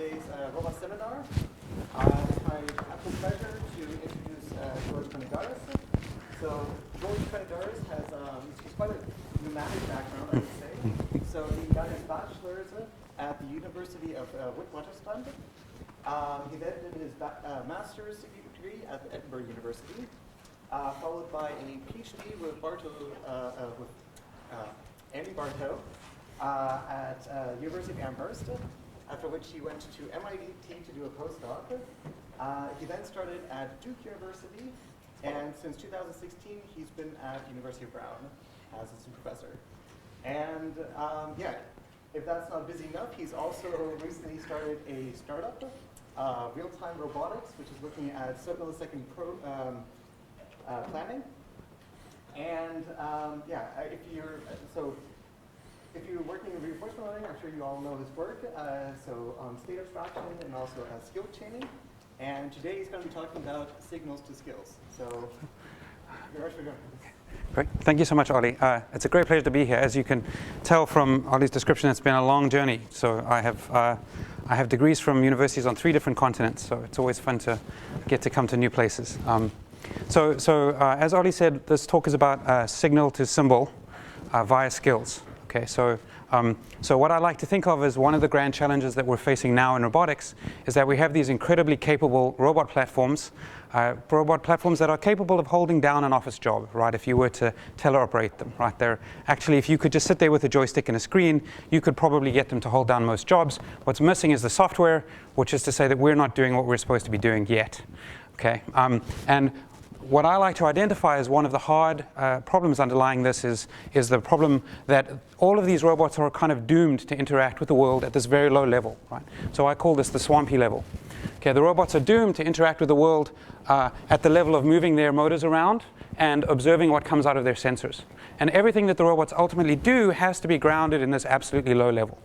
today's robot seminar. It's my absolute pleasure to introduce George Konidaris. So George Konidaris has he's quite a pneumatic background, I would say. So he got his bachelor's at the University of Witwatersrand. He then did his master's degree at the Edinburgh University, followed by a PhD with Andy Bartow at University of Amherst, after which he went to MIT to do a postdoc. He then started at Duke University, and since 2016, he's been at University of Brown as a professor. And yeah, if that's not busy enough, he's also recently started a startup, Real-Time Robotics, which is looking at sub-millisecond planning. And yeah, if you're working in reinforcement learning, I'm sure you all know his work. So on state abstraction and also skill chaining. And today he's going to be talking about signals to skills. So, great. Thank you so much, Ollie. It's a great pleasure to be here. As you can tell from Ollie's description, it's been a long journey. So I have degrees from universities on 3 different continents. So it's always fun to get to come to new places. So as Ollie said, this talk is about signal to symbol via skills. Okay, so what I like to think of as one of the grand challenges that we're facing now in robotics is that we have these incredibly capable robot platforms that are capable of holding down an office job, right? If you were to teleoperate them, right? They're actually, if you could just sit there with a joystick and a screen, you could probably get them to hold down most jobs. What's missing is the software, which is to say that we're not doing what we're supposed to be doing yet. Okay, and what I like to identify as one of the hard problems underlying this is the problem that all of these robots are kind of doomed to interact with the world at this very low level, right? So I call this the swampy level. Okay, the robots are doomed to interact with the world at the level of moving their motors around and observing what comes out of their sensors. And everything that the robots ultimately do has to be grounded in this absolutely low level.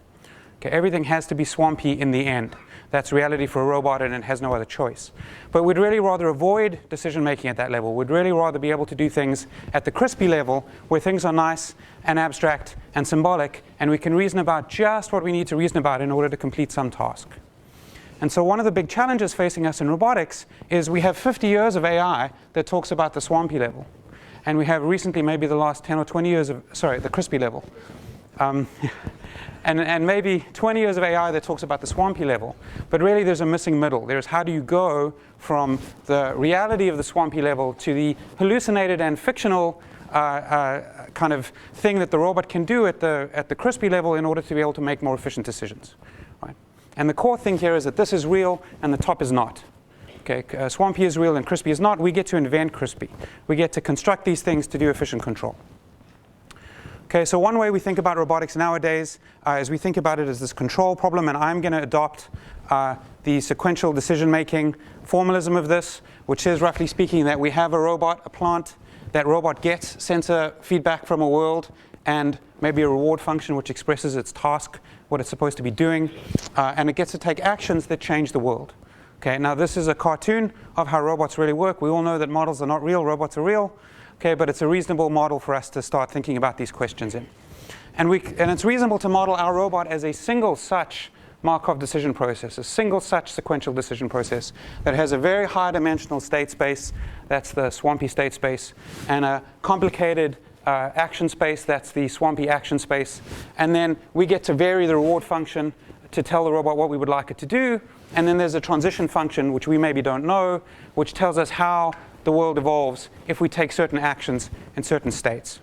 Okay, everything has to be swampy in the end. That's reality for a robot, and it has no other choice. But we'd really rather avoid decision-making at that level. We'd really rather be able to do things at the crispy level, where things are nice and abstract and symbolic, and we can reason about just what we need to reason about in order to complete some task. And so one of the big challenges facing us in robotics is we have 50 years of AI that talks about the swampy level. And we have recently, maybe the last 10 or 20 years of, the crispy level. And maybe 20 years of AI that talks about the swampy level. But really there's a missing middle. There's how do you go from the reality of the swampy level to the hallucinated and fictional kind of thing that the robot can do at the crispy level in order to be able to make more efficient decisions. Right? And the core thing here is that this is real and the top is not. Okay, swampy is real and crispy is not. We get to invent crispy. We get to construct these things to do efficient control. Okay, so one way we think about robotics nowadays is we think about it as this control problem, and I'm going to adopt the sequential decision-making formalism of this, which is, roughly speaking, that we have a robot, a plant. That robot gets sensor feedback from a world and maybe a reward function which expresses its task, what it's supposed to be doing, and it gets to take actions that change the world. Okay, now this is a cartoon of how robots really work. We all know that models are not real, robots are real. Okay, but it's a reasonable model for us to start thinking about these questions in. And it's reasonable to model our robot as a single such Markov decision process, a single such sequential decision process that has a very high dimensional state space, that's the swampy state space, and a complicated action space, that's the swampy action space. And then we get to vary the reward function to tell the robot what we would like it to do. And then there's a transition function, which we maybe don't know, which tells us how the world evolves if we take certain actions in certain states.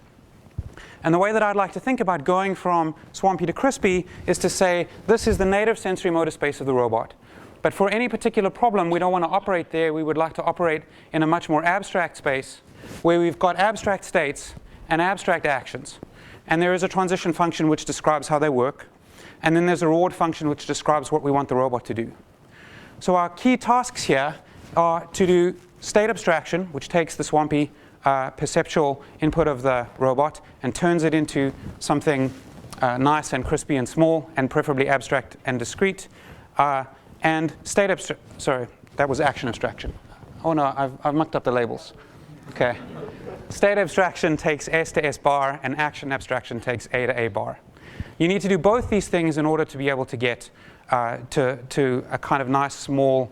And the way that I'd like to think about going from swampy to crispy is to say this is the native sensorimotor space of the robot. But for any particular problem, we don't want to operate there. We would like to operate in a much more abstract space where we've got abstract states and abstract actions. And there is a transition function which describes how they work. And then there's a reward function which describes what we want the robot to do. So our key tasks here are to do state abstraction, which takes the swampy perceptual input of the robot and turns it into something nice and crispy and small and preferably abstract and discrete. And state abstraction, sorry, that was action abstraction. Oh no, I've mucked up the labels. Okay. State abstraction takes S to S bar and action abstraction takes A to A bar. You need to do both these things in order to be able to get to a kind of nice, small,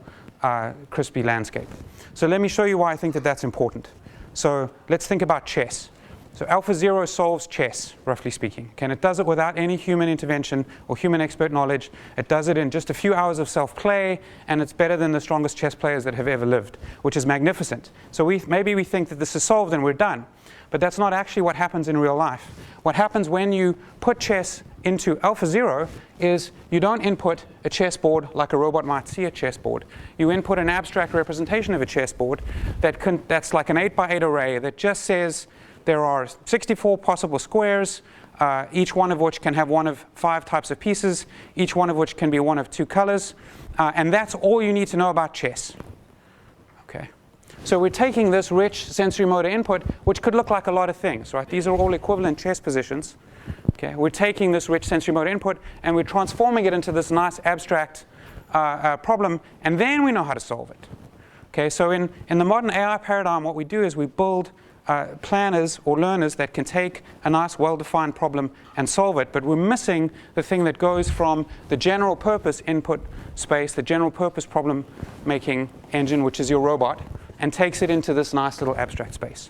crispy landscape. So let me show you why I think that that's important. So let's think about chess. So AlphaZero solves chess, roughly speaking. Okay, and it does it without any human intervention or human expert knowledge. It does it in just a few hours of self-play, and it's better than the strongest chess players that have ever lived, which is magnificent. So maybe we think that this is solved and we're done. But that's not actually what happens in real life. What happens when you put chess into AlphaZero is you don't input a chessboard like a robot might see a chessboard. You input an abstract representation of a chessboard that's like an 8x8 array that just says there are 64 possible squares, each one of which can have one of 5 types of pieces, each one of which can be one of 2 colors, and that's all you need to know about chess. Okay. So we're taking this rich sensorimotor input, which could look like a lot of things, right? These are all equivalent chess positions. Okay. We're taking this rich sensorimotor input and we're transforming it into this nice abstract problem, and then we know how to solve it. Okay. So in the modern AI paradigm, what we do is we build planners or learners that can take a nice, well-defined problem and solve it, but we're missing the thing that goes from the general purpose input space, the general purpose problem-making engine, which is your robot, and takes it into this nice little abstract space.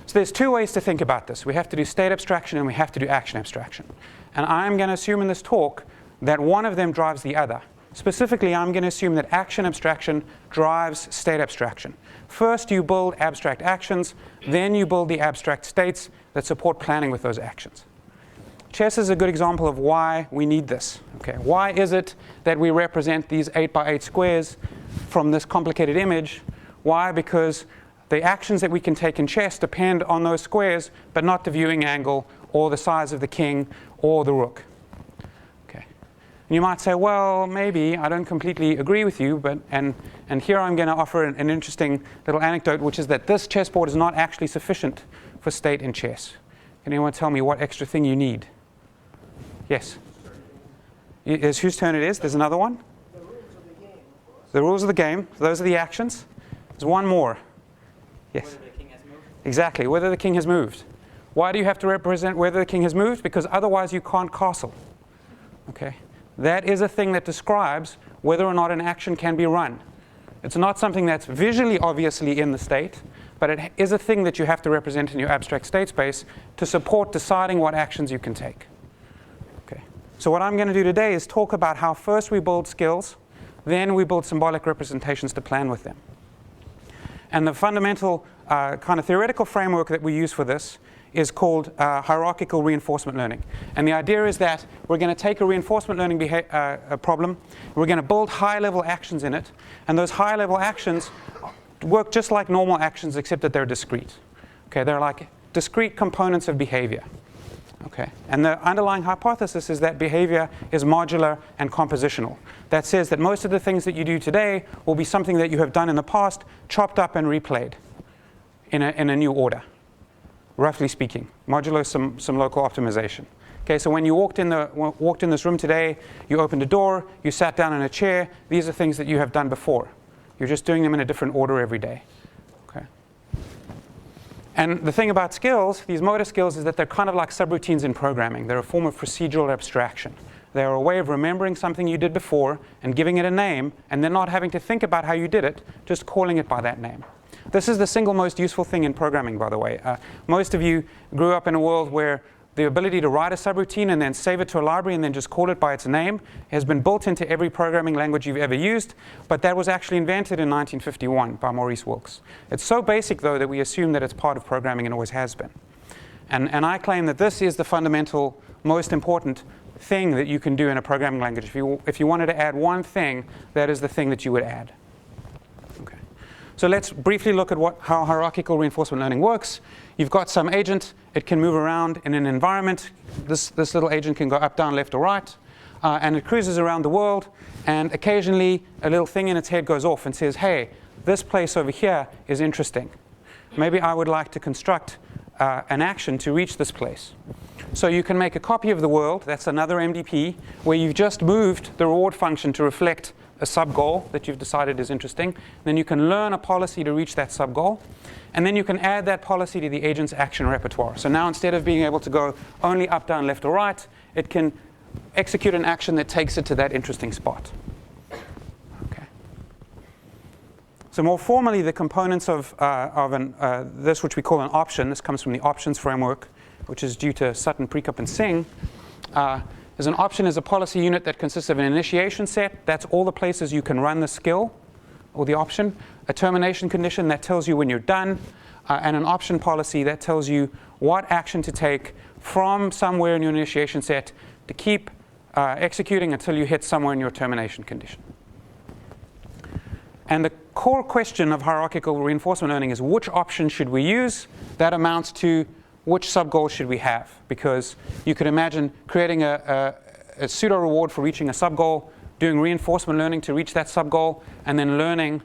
So there's 2 ways to think about this. We have to do state abstraction and we have to do action abstraction. And I'm going to assume in this talk that one of them drives the other. Specifically, I'm going to assume that action abstraction drives state abstraction. First, you build abstract actions, then you build the abstract states that support planning with those actions. Chess is a good example of why we need this. Okay, why is it that we represent these 8x8 squares from this complicated image? Why? Because the actions that we can take in chess depend on those squares, but not the viewing angle or the size of the king or the rook. And you might say, well, maybe I don't completely agree with you, but and here I'm going to offer an interesting little anecdote, which is that this chessboard is not actually sufficient for state in chess. Can anyone tell me what extra thing you need? Yes? Is whose turn it is? There's another one? The rules of the game, of course. The rules of the game. Those are the actions. There's one more. Yes? Whether the king has moved. Exactly. Whether the king has moved. Why do you have to represent whether the king has moved? Because otherwise you can't castle. Okay? That is a thing that describes whether or not an action can be run. It's not something that's visually obviously in the state, but it is a thing that you have to represent in your abstract state space to support deciding what actions you can take. Okay. So what I'm going to do today is talk about how first we build skills, then we build symbolic representations to plan with them. And the fundamental kind of theoretical framework that we use for this is called hierarchical reinforcement learning. And the idea is that we're going to take a reinforcement learning problem, we're going to build high-level actions in it, and those high-level actions work just like normal actions except that they're discrete. Okay, they're like discrete components of behavior. Okay, and the underlying hypothesis is that behavior is modular and compositional. That says that most of the things that you do today will be something that you have done in the past, chopped up and replayed in a new order. Roughly speaking, modulo some local optimization. Okay, so when you walked in this room today, you opened a door, you sat down in a chair. These are things that you have done before. You're just doing them in a different order every day. Okay. And the thing about skills, these motor skills, is that they're kind of like subroutines in programming. They're a form of procedural abstraction. They're a way of remembering something you did before and giving it a name, and then not having to think about how you did it, just calling it by that name. This is the single most useful thing in programming, by the way. Most of you grew up in a world where the ability to write a subroutine and then save it to a library and then just call it by its name has been built into every programming language you've ever used, but that was actually invented in 1951 by Maurice Wilkes. It's so basic, though, that we assume that it's part of programming and always has been. And I claim that this is the fundamental, most important thing that you can do in a programming language. If you wanted to add one thing, that is the thing that you would add. Okay. So let's briefly look at how hierarchical reinforcement learning works. You've got some agent. It can move around in an environment. This little agent can go up, down, left, or right. And it cruises around the world. And occasionally, a little thing in its head goes off and says, hey, this place over here is interesting. Maybe I would like to construct an action to reach this place. So you can make a copy of the world. That's another MDP, where you've just moved the reward function to reflect a sub-goal that you've decided is interesting. Then you can learn a policy to reach that sub-goal. And then you can add that policy to the agent's action repertoire. So now instead of being able to go only up, down, left, or right, it can execute an action that takes it to that interesting spot. Okay. So more formally, the components of this, which we call an option, this comes from the options framework, which is due to Sutton, Prekop, and Singh, is an option is a policy unit that consists of an initiation set. That's all the places you can run the skill or the option. A termination condition that tells you when you're done. And an option policy that tells you what action to take from somewhere in your initiation set to keep executing until you hit somewhere in your termination condition. And the core question of hierarchical reinforcement learning is which option should we use? That amounts to which sub-goal should we have? Because you could imagine creating a pseudo reward for reaching a sub-goal, doing reinforcement learning to reach that sub-goal, and then learning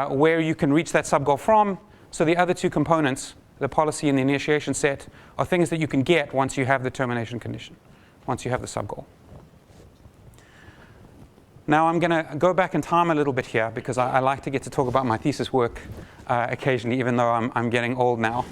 where you can reach that sub-goal from. So the other two components, the policy and the initiation set, are things that you can get once you have the termination condition, once you have the sub-goal. Now I'm going to go back in time a little bit here because I like to get to talk about my thesis work occasionally, even though I'm getting old now.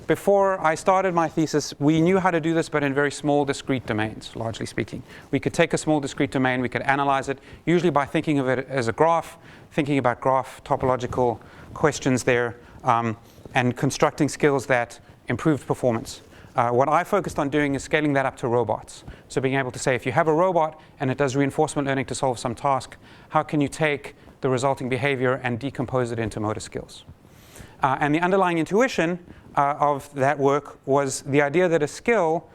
Before I started my thesis, we knew how to do this, but in very small, discrete domains, largely speaking. We could take a small, discrete domain, we could analyze it, usually by thinking of it as a graph, thinking about graph topological questions there, and constructing skills that improved performance. What I focused on doing is scaling that up to robots. So being able to say, if you have a robot and it does reinforcement learning to solve some task, how can you take the resulting behavior and decompose it into motor skills? And the underlying intuition of that work was the idea that a skill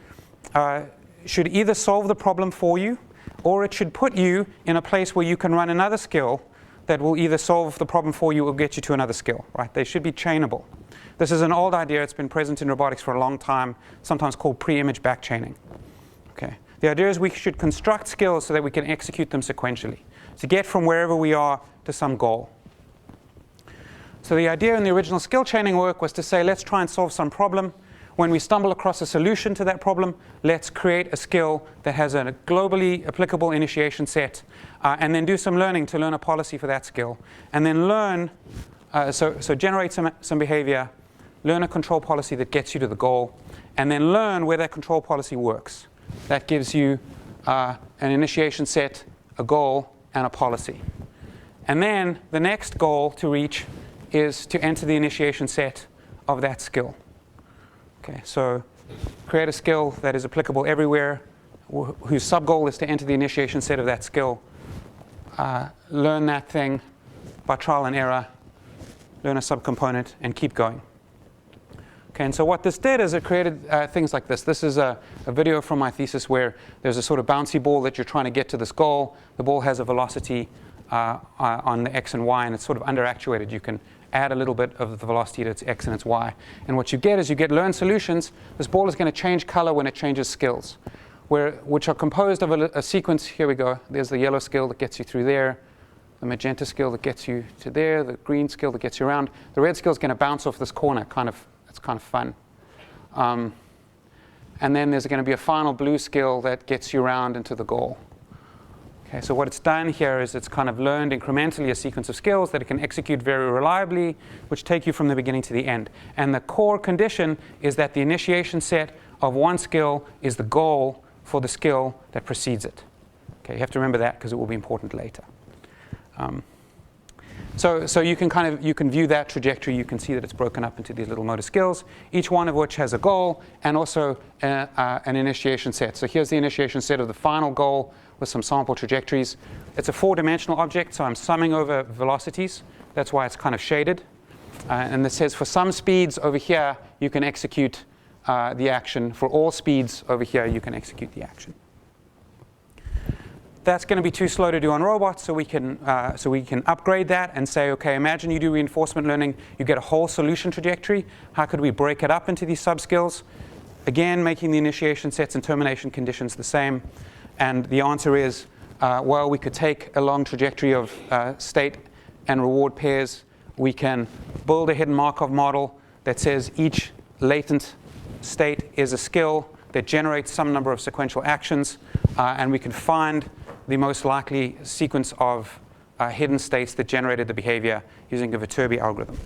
should either solve the problem for you, or it should put you in a place where you can run another skill that will either solve the problem for you or get you to another skill, right? They should be chainable. This is an old idea. It's been present in robotics for a long time, sometimes called pre-image backchaining. Okay. The idea is we should construct skills so that we can execute them sequentially, to get from wherever we are to some goal. So the idea in the original skill chaining work was to say, let's try and solve some problem. When we stumble across a solution to that problem, let's create a skill that has a globally applicable initiation set, and then do some learning to learn a policy for that skill. And then learn, so generate some behavior, learn a control policy that gets you to the goal, and then learn where that control policy works. That gives you an initiation set, a goal, and a policy. And then the next goal to reach is to enter the initiation set of that skill. Okay, so create a skill that is applicable everywhere, whose sub-goal is to enter the initiation set of that skill. Learn that thing by trial and error, learn a subcomponent, and keep going. Okay, and so what this did is it created things like this. This is a video from my thesis where there's a sort of bouncy ball that you're trying to get to this goal. The ball has a velocity on the x and y, and it's sort of under-actuated. You can add a little bit of the velocity to its x and its y. And what you get is you get learned solutions. This ball is going to change color when it changes skills, which are composed of a sequence. Here we go. There's the yellow skill that gets you through there, the magenta skill that gets you to there, the green skill that gets you around. The red skill is going to bounce off this corner. It's kind of fun. And then there's going to be a final blue skill that gets you around into the goal. Okay, so what it's done here is it's kind of learned incrementally a sequence of skills that it can execute very reliably, which take you from the beginning to the end. And the core condition is that the initiation set of one skill is the goal for the skill that precedes it. Okay, you have to remember that because it will be important later. So you can view that trajectory. You can see that it's broken up into these little motor skills, each one of which has a goal and also an initiation set. So here's the initiation set of the final goal with some sample trajectories. It's a four-dimensional object, so I'm summing over velocities. That's why it's kind of shaded. And this says for some speeds over here, you can execute the action. For all speeds over here, you can execute the action. That's going to be too slow to do on robots, so we can upgrade that and say, okay, imagine you do reinforcement learning, you get a whole solution trajectory. How could we break it up into these sub-skills? Again, making the initiation sets and termination conditions the same. And the answer is, well, we could take a long trajectory of state and reward pairs. We can build a hidden Markov model that says each latent state is a skill that generates some number of sequential actions, and we can find the most likely sequence of hidden states that generated the behavior using a Viterbi algorithm.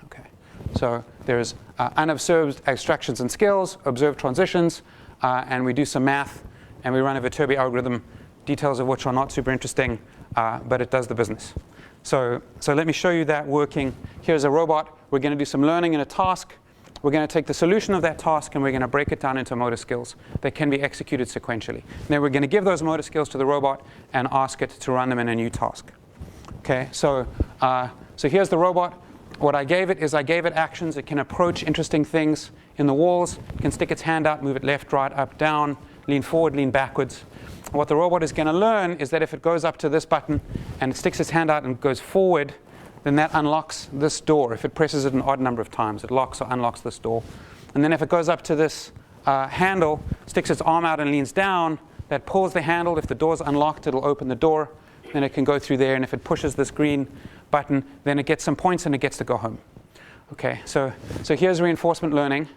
Okay, so there's unobserved abstractions and skills, observed transitions, and we do some math and we run a Viterbi algorithm, details of which are not super interesting, but it does the business. So let me show you that working. Here's a robot. We're going to do some learning in a task. We're going to take the solution of that task and we're going to break it down into motor skills that can be executed sequentially. Then we're going to give those motor skills to the robot and ask it to run them in a new task. Okay, so here's the robot. What I gave it is I gave it actions. It can approach interesting things in the walls. It can stick its hand out, move it left, right, up, down, lean forward, lean backwards. What the robot is going to learn is that if it goes up to this button and it sticks its hand out and goes forward, then that unlocks this door. If it presses it an odd number of times, it locks or unlocks this door. And then if it goes up to this handle, sticks its arm out and leans down, that pulls the handle. If the door's unlocked, it'll open the door. Then it can go through there. And if it pushes this green button, then it gets some points and it gets to go home. Okay, so here's reinforcement learning,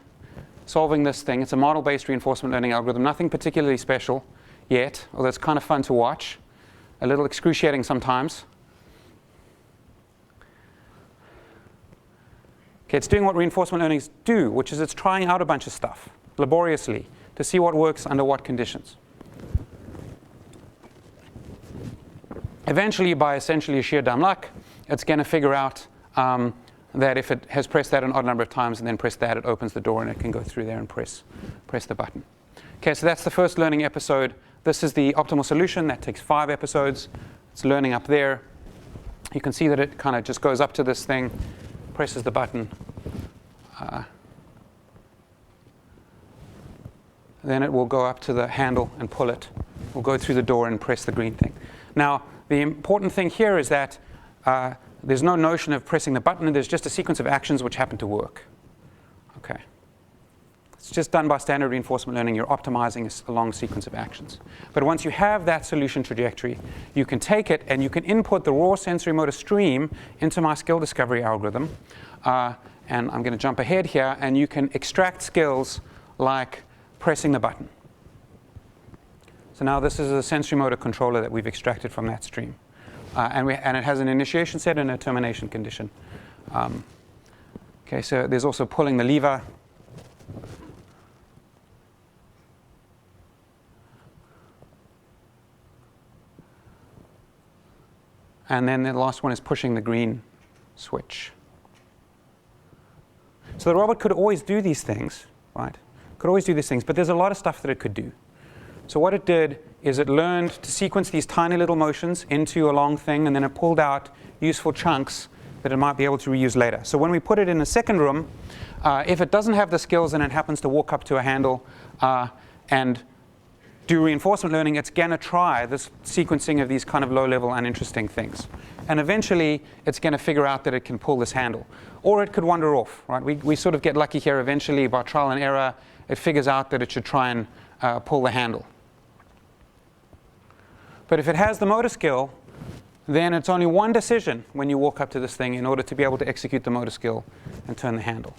solving this thing. It's a model-based reinforcement learning algorithm. Nothing particularly special yet, although it's kind of fun to watch. A little excruciating sometimes. Okay, it's doing what reinforcement learnings do, which is it's trying out a bunch of stuff laboriously to see what works under what conditions. Eventually, by essentially sheer dumb luck, it's going to figure out that if it has pressed that an odd number of times and then pressed that, it opens the door and it can go through there and press the button. Okay, so that's the first learning episode. This is the optimal solution. That takes 5 episodes. It's learning up there. You can see that it kind of just goes up to this thing, presses the button. Then it will go up to the handle and pull it. We'll go through the door and press the green thing. Now, the important thing here is that there's no notion of pressing the button. There's just a sequence of actions which happen to work. Okay. It's just done by standard reinforcement learning. You're optimizing a long sequence of actions. But once you have that solution trajectory, you can take it and you can input the raw sensorimotor stream into my skill discovery algorithm. And I'm going to jump ahead here. And you can extract skills like pressing the button. So now this is a sensorimotor controller that we've extracted from that stream. And it has an initiation set and a termination condition. Okay, so there's also pulling the lever. And then the last one is pushing the green switch. So the robot could always do these things, right? Could always do these things, but there's a lot of stuff that it could do. So what it did is it learned to sequence these tiny little motions into a long thing, and then it pulled out useful chunks that it might be able to reuse later. So when we put it in the second room, if it doesn't have the skills and it happens to walk up to a handle and do reinforcement learning, it's going to try this sequencing of these kind of low-level, uninteresting things. And eventually, it's going to figure out that it can pull this handle. Or it could wander off, right? We sort of get lucky here. Eventually, by trial and error, it figures out that it should try and pull the handle. But if it has the motor skill, then it's only one decision when you walk up to this thing in order to be able to execute the motor skill and turn the handle.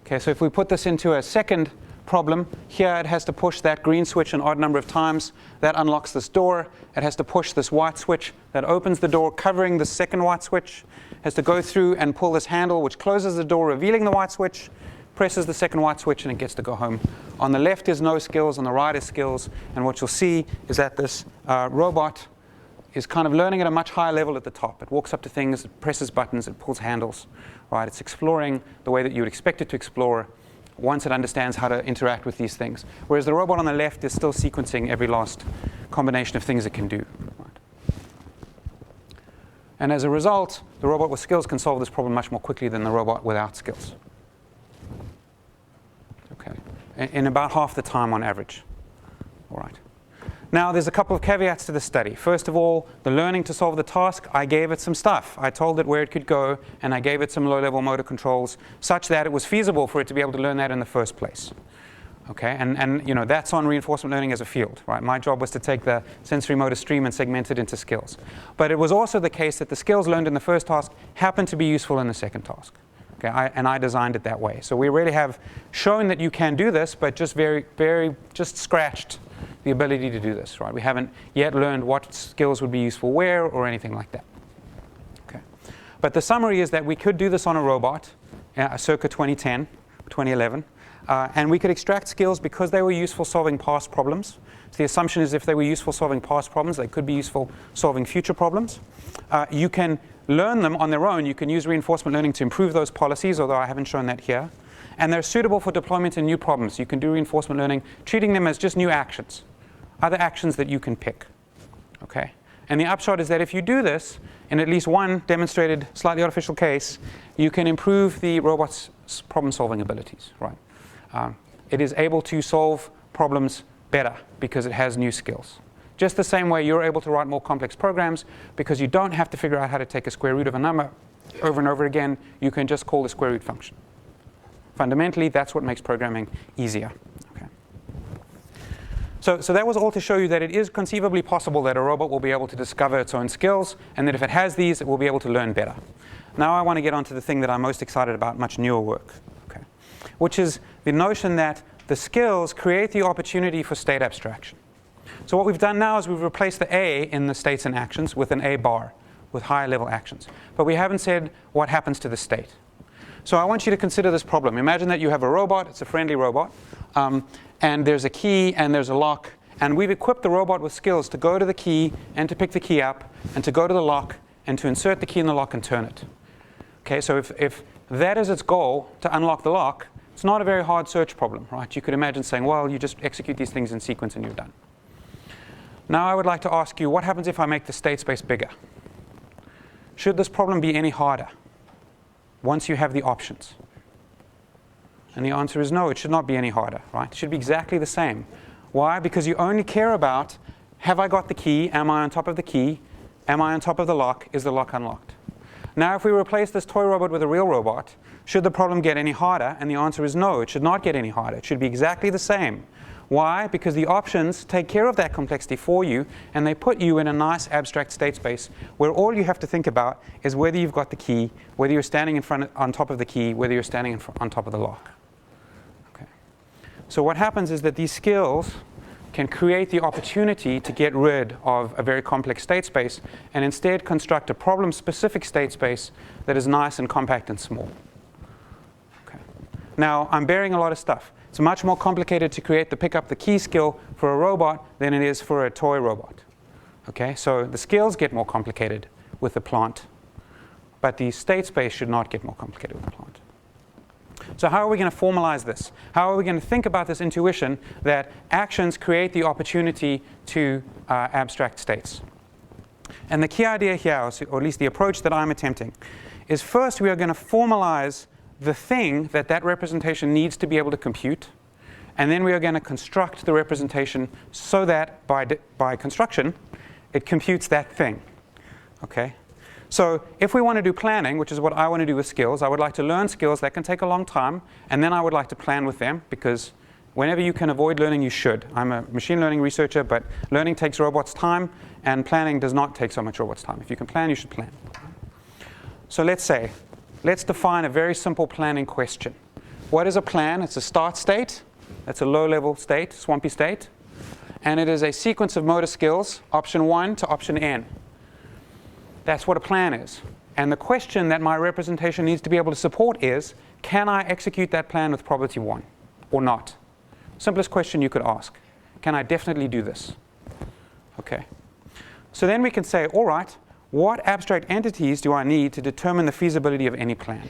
Okay, so if we put this into a second problem, here it has to push that green switch an odd number of times. That unlocks this door. It has to push this white switch. That opens the door, covering the second white switch. It has to go through and pull this handle, which closes the door, revealing the white switch, presses the second white switch, and it gets to go home. On the left is no skills, on the right is skills. And what you'll see is that this robot is kind of learning at a much higher level at the top. It walks up to things, it presses buttons, it pulls handles. Right? It's exploring the way that you would expect it to explore once it understands how to interact with these things. Whereas the robot on the left is still sequencing every last combination of things it can do. Right? And as a result, the robot with skills can solve this problem much more quickly than the robot without skills. Okay, in about half the time on average. All right. Now, there's a couple of caveats to the study. First of all, the learning to solve the task, I gave it some stuff. I told it where it could go, and I gave it some low-level motor controls such that it was feasible for it to be able to learn that in the first place. Okay, and you know, that's on reinforcement learning as a field, right? My job was to take the sensorimotor stream and segment it into skills. But it was also the case that the skills learned in the first task happened to be useful in the second task. Okay, and I designed it that way. So we really have shown that you can do this, but just just scratched the ability to do this, right? We haven't yet learned what skills would be useful where or anything like that. Okay, but the summary is that we could do this on a robot, circa 2010, 2011, and we could extract skills because they were useful solving past problems. So the assumption is if they were useful solving past problems, they could be useful solving future problems. You can learn them on their own. You can use reinforcement learning to improve those policies, although I haven't shown that here. And they're suitable for deployment in new problems. You can do reinforcement learning, treating them as just new actions, other actions that you can pick. Okay? And the upshot is that if you do this, in at least one demonstrated slightly artificial case, you can improve the robot's problem-solving abilities. Right? It is able to solve problems better because it has new skills. Just the same way you're able to write more complex programs because you don't have to figure out how to take a square root of a number over and over again. You can just call the square root function. Fundamentally, that's what makes programming easier. Okay. So that was all to show you that it is conceivably possible that a robot will be able to discover its own skills, and that if it has these, it will be able to learn better. Now I want to get on to the thing that I'm most excited about, much newer work, okay, which is the notion that the skills create the opportunity for state abstraction. So what we've done now is we've replaced the A in the states and actions with an A bar, with higher level actions. But we haven't said what happens to the state. So I want you to consider this problem. Imagine that you have a robot, it's a friendly robot, and there's a key and there's a lock, and we've equipped the robot with skills to go to the key and to pick the key up, and to go to the lock and to insert the key in the lock and turn it. Okay, so if that is its goal, to unlock the lock, it's not a very hard search problem, right? You could imagine saying, well, you just execute these things in sequence and you're done. Now I would like to ask you, what happens if I make the state space bigger? Should this problem be any harder once you have the options? And the answer is no, it should not be any harder, right? It should be exactly the same. Why? Because you only care about, have I got the key? Am I on top of the key? Am I on top of the lock? Is the lock unlocked? Now if we replace this toy robot with a real robot, should the problem get any harder? And the answer is no, it should not get any harder. It should be exactly the same. Why? Because the options take care of that complexity for you, and they put you in a nice abstract state space where all you have to think about is whether you've got the key, whether you're standing on top of the key, whether you're standing on top of the lock. Okay. So what happens is that these skills can create the opportunity to get rid of a very complex state space and instead construct a problem-specific state space that is nice and compact and small. Okay. Now, I'm bearing a lot of stuff. It's much more complicated to create the pick up the key skill for a robot than it is for a toy robot. Okay, so the skills get more complicated with the plant, but the state space should not get more complicated with the plant. So how are we going to formalize this? How are we going to think about this intuition that actions create the opportunity to abstract states? And the key idea here, or at least the approach that I'm attempting, is first we are going to formalize the thing that that representation needs to be able to compute, and then we are going to construct the representation so that by construction it computes that thing. Okay? So if we want to do planning, which is what I want to do with skills, I would like to learn skills that can take a long time, and then I would like to plan with them, because whenever you can avoid learning, you should. I'm a machine learning researcher, but learning takes robots time, and planning does not take so much robots time. If you can plan, you should plan. So let's define a very simple planning question. What is a plan? It's a start state. That's a low-level state, swampy state. And it is a sequence of motor skills, option 1 to option n. That's what a plan is. And the question that my representation needs to be able to support is, can I execute that plan with probability 1 or not? Simplest question you could ask. Can I definitely do this? Okay. So then we can say, all right, what abstract entities do I need to determine the feasibility of any plan?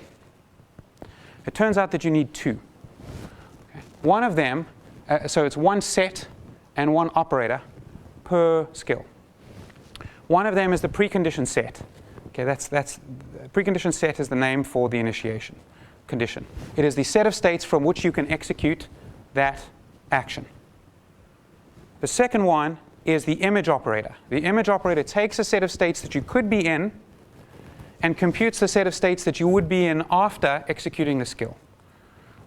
It turns out that you need two. Okay. One of them, so it's one set and one operator per skill. One of them is the precondition set. Okay, precondition set is the name for the initiation condition. It is the set of states from which you can execute that action. The second one is the image operator. The image operator takes a set of states that you could be in and computes the set of states that you would be in after executing the skill.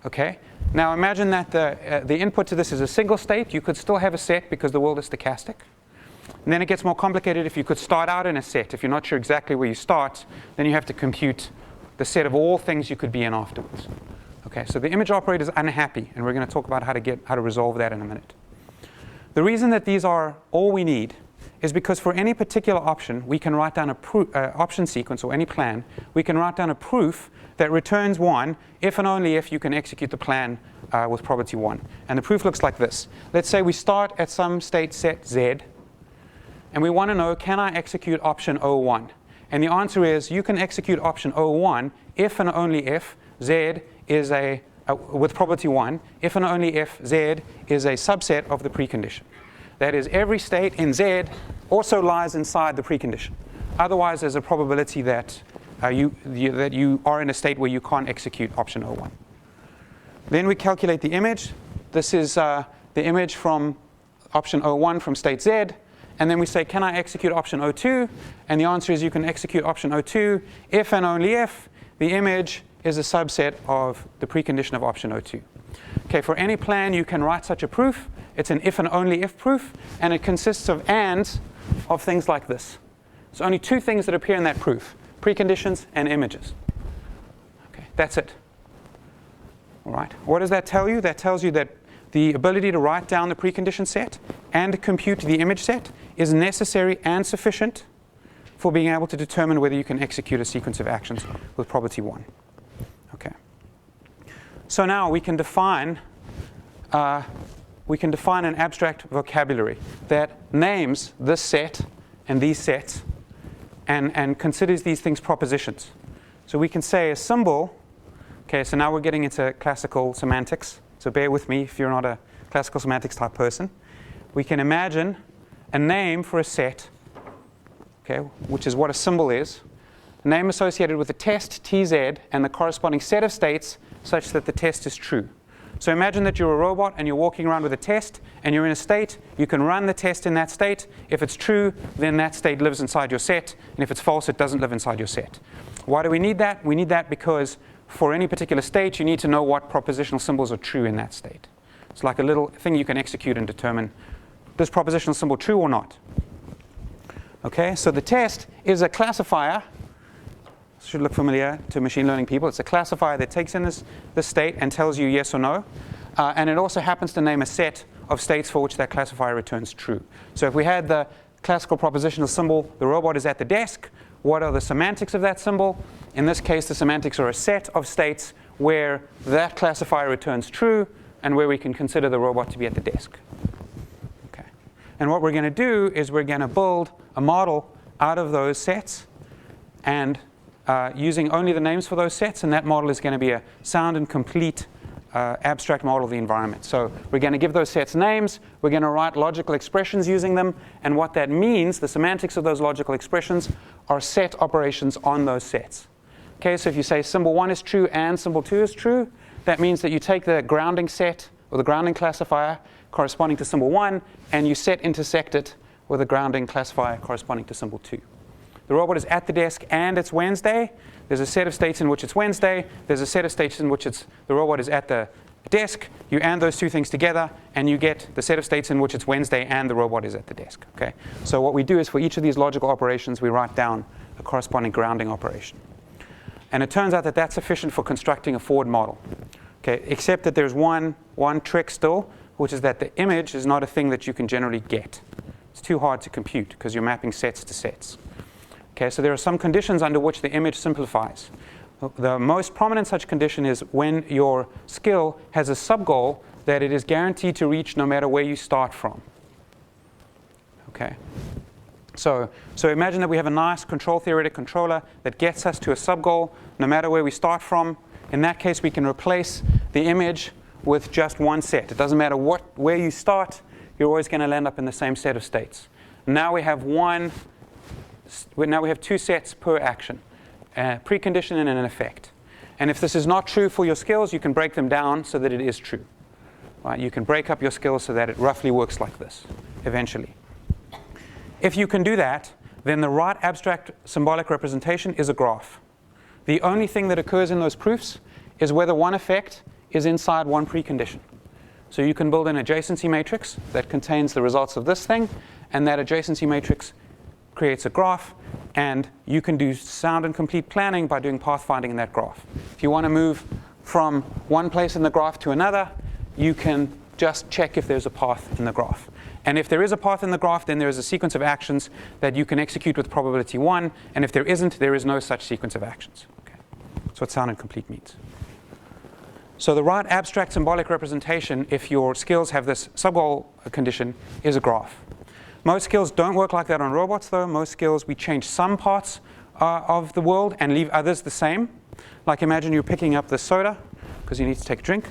Okay? Now imagine that the input to this is a single state. You could still have a set because the world is stochastic. And then it gets more complicated if you could start out in a set. If you're not sure exactly where you start, then you have to compute the set of all things you could be in afterwards. Okay, so the image operator is unhappy, and we're going to talk about how to resolve that in a minute. The reason that these are all we need is because for any particular option, we can write down a option sequence, or any plan, we can write down a proof that returns 1 if and only if you can execute the plan with probability 1. And the proof looks like this. Let's say we start at some state set Z, and we want to know, can I execute option O1? And the answer is, you can execute option O1 if and only if Z is with probability 1, if and only if Z is a subset of the precondition. That is, every state in Z also lies inside the precondition. Otherwise, there's a probability that you are in a state where you can't execute option O1. Then we calculate the image. This is the image from option O1 from state Z. And then we say, can I execute option O2? And the answer is, you can execute option O2 if and only if the image is a subset of the precondition of option O2. Okay, for any plan, you can write such a proof. It's an if and only if proof, and it consists of ands of things like this. So only two things that appear in that proof: preconditions and images. Okay, that's it. All right. What does that tell you? That tells you that the ability to write down the precondition set and compute the image set is necessary and sufficient for being able to determine whether you can execute a sequence of actions with probability 1. Okay. So now we can define an abstract vocabulary that names this set and these sets and considers these things propositions. So we can say a symbol. Okay, so now we're getting into classical semantics. So bear with me if you're not a classical semantics type person. We can imagine a name for a set, okay, which is what a symbol is. A name associated with the test TZ and the corresponding set of states such that the test is true. So imagine that you're a robot and you're walking around with a test and you're in a state. You can run the test in that state. If it's true, then that state lives inside your set. And if it's false, it doesn't live inside your set. Why do we need that? We need that because for any particular state, you need to know what propositional symbols are true in that state. It's like a little thing you can execute and determine, this propositional symbol true or not? Okay, so the test is a classifier. Should look familiar to machine learning people. It's a classifier that takes in this state and tells you yes or no. And it also happens to name a set of states for which that classifier returns true. So if we had the classical propositional symbol, the robot is at the desk, what are the semantics of that symbol? In this case, the semantics are a set of states where that classifier returns true and where we can consider the robot to be at the desk. Okay. And what we're going to do is we're going to build a model out of those sets and using only the names for those sets, and that model is going to be a sound and complete abstract model of the environment. So we're going to give those sets names, we're going to write logical expressions using them, and what that means, the semantics of those logical expressions, are set operations on those sets. Okay, so if you say symbol 1 is true and symbol 2 is true, that means that you take the grounding set, or the grounding classifier corresponding to symbol 1, and you set intersect it with a grounding classifier corresponding to symbol 2. The robot is at the desk and it's Wednesday. There's a set of states in which it's Wednesday. There's a set of states in which the robot is at the desk. You add those two things together and you get the set of states in which it's Wednesday and the robot is at the desk. Okay? So what we do is for each of these logical operations, we write down a corresponding grounding operation. And it turns out that that's sufficient for constructing a forward model. Okay? Except that there's one trick still, which is that the image is not a thing that you can generally get. It's too hard to compute because you're mapping sets to sets. Okay, so there are some conditions under which the image simplifies. The most prominent such condition is when your skill has a subgoal that it is guaranteed to reach no matter where you start from. Okay. So imagine that we have a nice control theoretic controller that gets us to a subgoal no matter where we start from. In that case, we can replace the image with just one set. It doesn't matter where you start, you're always going to land up in the same set of states. Now we have two sets per action, a precondition and an effect. And if this is not true for your skills, you can break them down so that it is true. Right? You can break up your skills so that it roughly works like this, eventually. If you can do that, then the right abstract symbolic representation is a graph. The only thing that occurs in those proofs is whether one effect is inside one precondition. So you can build an adjacency matrix that contains the results of this thing, and that adjacency matrix creates a graph, and you can do sound and complete planning by doing pathfinding in that graph. If you want to move from one place in the graph to another, you can just check if there's a path in the graph. And if there is a path in the graph, then there is a sequence of actions that you can execute with probability 1, and if there isn't, there is no such sequence of actions. Okay. That's what sound and complete means. So the right abstract symbolic representation, if your skills have this subgoal condition, is a graph. Most skills don't work like that on robots, though. Most skills, we change some parts of the world and leave others the same. Like imagine you're picking up the soda, because you need to take a drink.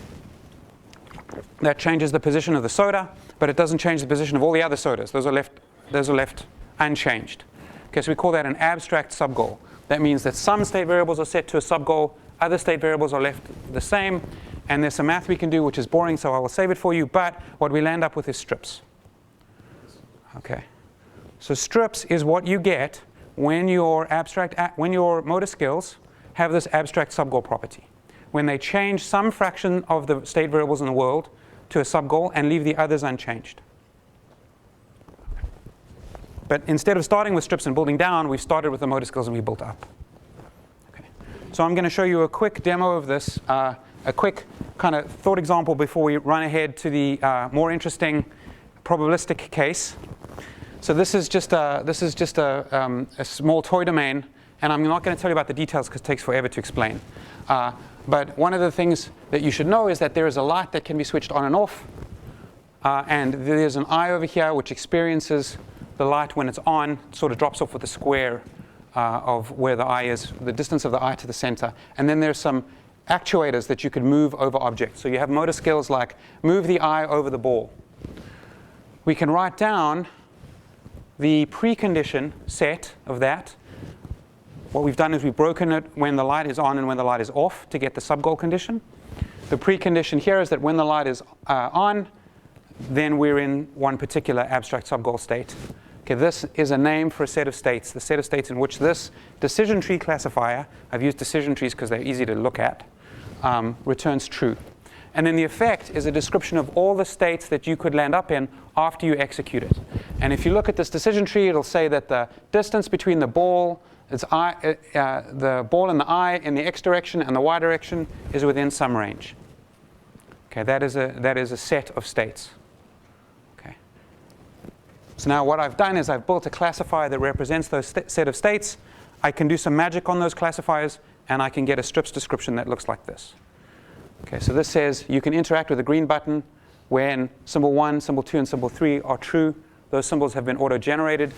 That changes the position of the soda, but it doesn't change the position of all the other sodas. Those are left unchanged. Okay, so we call that an abstract subgoal. That means that some state variables are set to a subgoal, other state variables are left the same, and there's some math we can do which is boring, so I will save it for you, but what we'll end up with is strips. Okay, so strips is what you get when your motor skills have this abstract subgoal property. When they change some fraction of the state variables in the world to a subgoal and leave the others unchanged. But instead of starting with strips and building down, we started with the motor skills and we built up. Okay. So I'm going to show you a quick demo of this, a quick kind of thought example before we run ahead to the more interesting probabilistic case. So this is just a small toy domain, and I'm not going to tell you about the details because it takes forever to explain. But one of the things that you should know is that there is a light that can be switched on and off, and there's an eye over here which experiences the light when it's on, sort of drops off with a square of where the eye is, the distance of the eye to the center. And then there's some actuators that you could move over objects. So you have motor skills like move the eye over the ball. We can write down the precondition set of that. What we've done is we've broken it when the light is on and when the light is off to get the subgoal condition. The precondition here is that when the light is on, then we're in one particular abstract subgoal state. Okay, this is a name for a set of states, the set of states in which this decision tree classifier, I've used decision trees because they're easy to look at, returns true. And then the effect is a description of all the states that you could land up in after you execute it. And if you look at this decision tree, it'll say that the distance between the ball and the eye in the x direction and the y direction is within some range. Okay, that is a set of states. Okay. So now what I've done is I've built a classifier that represents those set of states. I can do some magic on those classifiers, and I can get a strips description that looks like this. Okay, so this says you can interact with the green button when symbol 1, symbol 2, and symbol 3 are true. Those symbols have been auto-generated.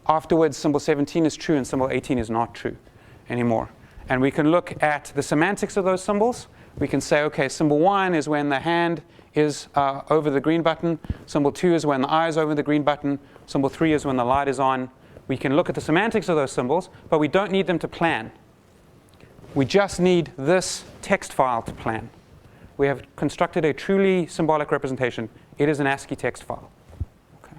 Afterwards, symbol 17 is true and symbol 18 is not true anymore. And we can look at the semantics of those symbols. We can say, okay, symbol 1 is when the hand is over the green button. Symbol 2 is when the eye is over the green button. Symbol 3 is when the light is on. We can look at the semantics of those symbols, but we don't need them to plan. We just need this text file to plan. We have constructed a truly symbolic representation. It is an ASCII text file. Okay.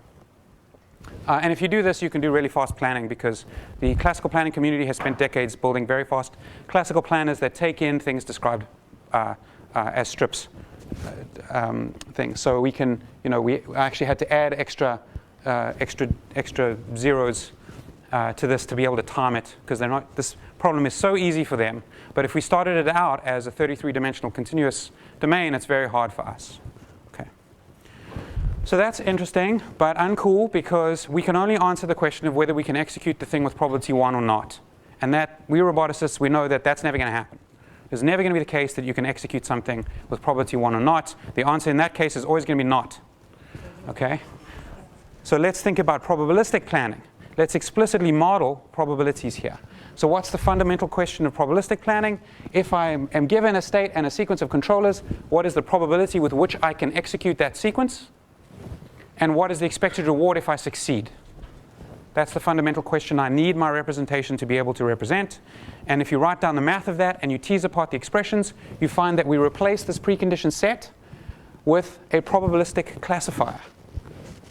And if you do this, you can do really fast planning because the classical planning community has spent decades building very fast classical planners that take in things described as strips things. So we can, we actually had to add extra zeros to this to be able to time it because they're not. This problem is so easy for them. But if we started it out as a 33-dimensional continuous domain, it's very hard for us. Okay. So that's interesting, but uncool because we can only answer the question of whether we can execute the thing with probability 1 or not. And that, we roboticists, we know that that's never going to happen. It's never going to be the case that you can execute something with probability 1 or not. The answer in that case is always going to be not. Okay? So let's think about probabilistic planning. Let's explicitly model probabilities here. So what's the fundamental question of probabilistic planning? If I am given a state and a sequence of controllers, what is the probability with which I can execute that sequence? And what is the expected reward if I succeed? That's the fundamental question I need my representation to be able to represent. And if you write down the math of that and you tease apart the expressions, you find that we replace this precondition set with a probabilistic classifier.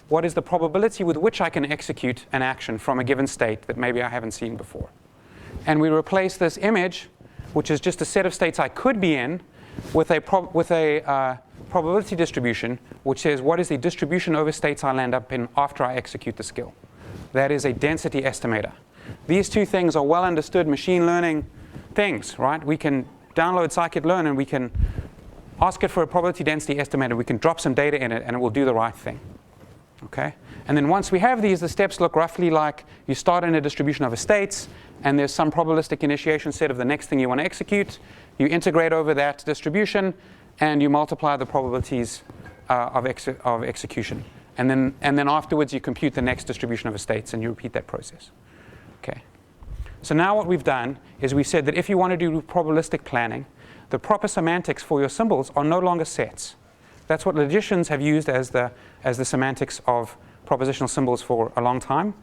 What is the probability with which I can execute an action from a given state that maybe I haven't seen before? And we replace this image, which is just a set of states I could be in, with a probability distribution, which says what is the distribution over states I'll end up in after I execute the skill. That is a density estimator. These two things are well understood machine learning things, right? We can download scikit-learn and we can ask it for a probability density estimator. We can drop some data in it and it will do the right thing. Okay? And then once we have these, the steps look roughly like you start in a distribution over states, and there's some probabilistic initiation set of the next thing you want to execute. You integrate over that distribution, and you multiply the probabilities of execution. And then afterwards, you compute the next distribution of estates, and you repeat that process. Okay. So now what we've done is we've said that if you want to do probabilistic planning, the proper semantics for your symbols are no longer sets. That's what logicians have used as the semantics of propositional symbols for a long time,